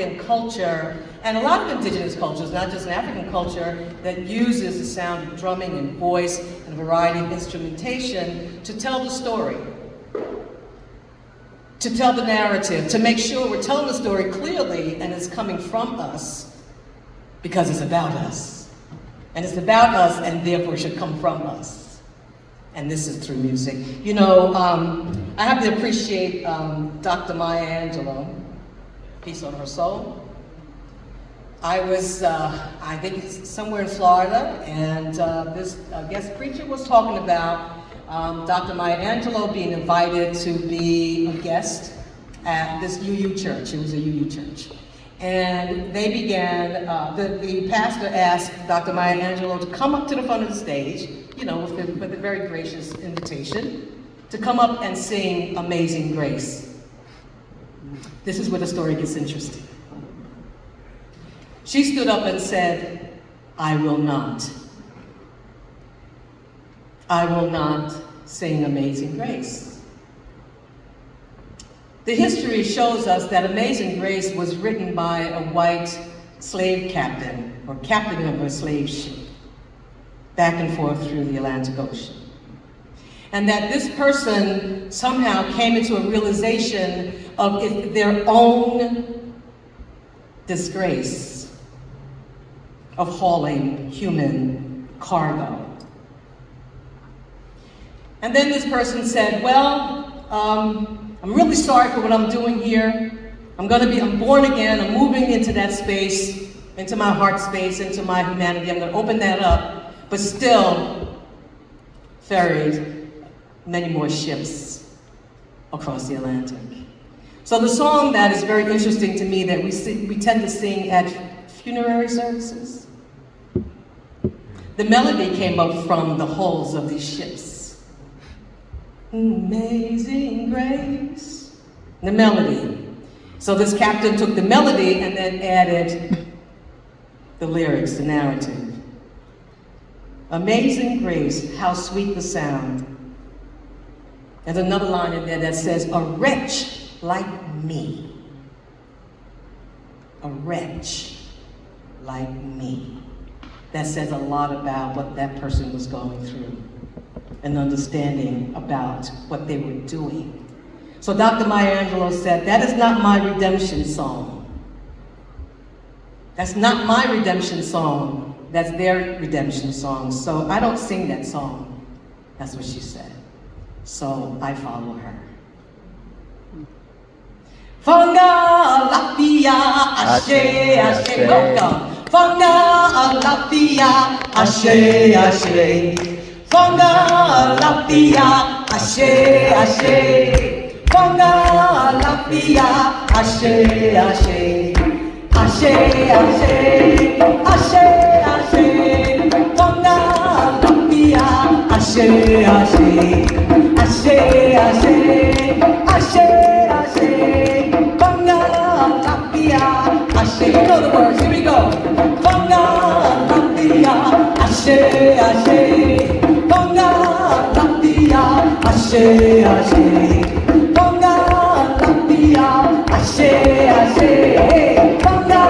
African culture, and a lot of indigenous cultures, not just an African culture, that uses the sound of drumming and voice and a variety of instrumentation to tell the story, to tell the narrative, to make sure we're telling the story clearly and it's coming from us because it's about us. And it's about us and therefore should come from us. And this is through music. You know, I have to appreciate Dr. Maya Angelou, peace on her soul. I was, I think it's somewhere in Florida, and this guest preacher was talking about Dr. Maya Angelou being invited to be a guest at this UU church. It was a UU church. And they began, the pastor asked Dr. Maya Angelou to come up to the front of the stage, you know, with a very gracious invitation, to come up and sing Amazing Grace. This is where the story gets interesting. She stood up and said, I will not sing Amazing Grace. The history shows us that Amazing Grace was written by a white slave captain, or captain of a slave ship, back and forth through the Atlantic Ocean. And that this person somehow came into a realization of their own disgrace of hauling human cargo. And then this person said, well, I'm really sorry for what I'm doing here. I'm born again, I'm moving into that space, into my heart space, into my humanity. I'm gonna open that up, but still ferried many more ships across the Atlantic. So the song that is very interesting to me that we tend to sing at funerary services, the melody came up from the hulls of these ships. Amazing Grace, the melody. So this captain took the melody and then added the lyrics, the narrative. Amazing grace, how sweet the sound. There's another line in there that says, a wretch like me. A wretch like me. That says a lot about what that person was going through and understanding about what they were doing. So Dr. Maya Angelou said, that is not my redemption song. That's not my redemption song. That's their redemption song. So I don't sing that song. That's what she said. So I follow her. Fanga Lafia Ashe Ashe Welcome. Fanga Lafia Ashe Ashe. Fanga Lafia Ashe Ashe. Fanga Lafia Ashe Ashe. Ashe Ashe. Ashe Ashe. Fanga Lafia Ashe Ashe. Ashe Ashe. Ashe Ashe. Fanga Lafia Ashe. You know the words, here we go. Fanga Lafia Ashe Ashe. Fanga Lafia Ashe Ashe. Fanga Lafia Ashe Ashe. Fanga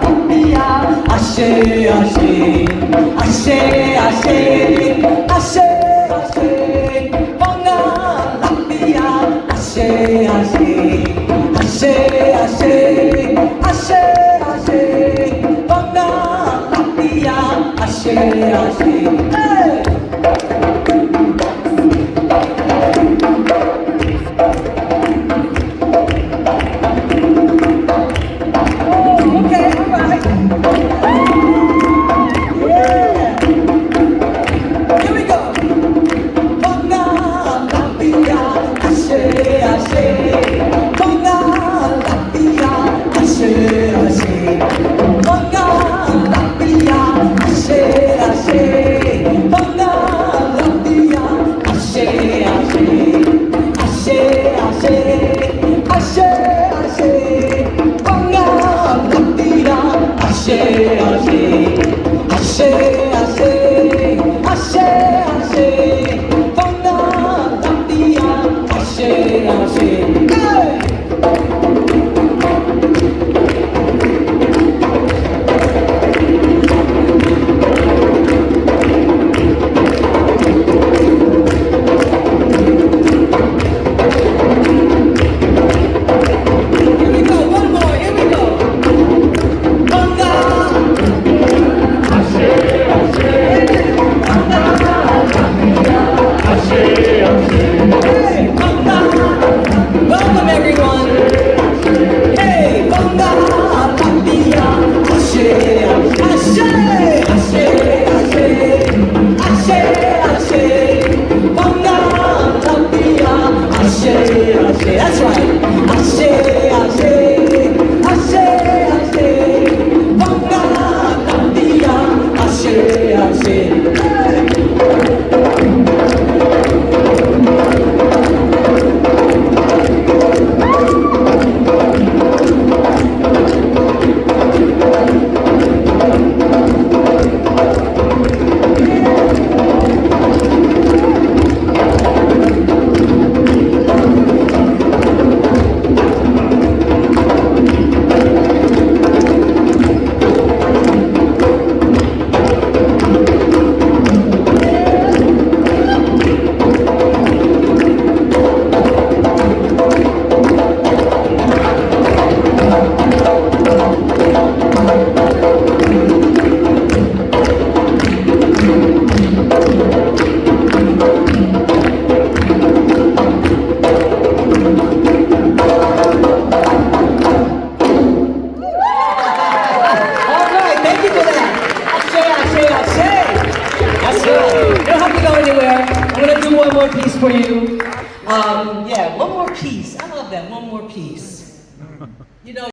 Lafia Ashe Ashe. Ashe Ashe. Ashe Ashe. Fanga Lafia Ashe Ashe. Ashe Ashe. Ashe Ashe. Fanga Lafia Ashe Ashe. Hey! Ashe, more piece for you. Yeah, one more piece. I love that, one more piece. You know,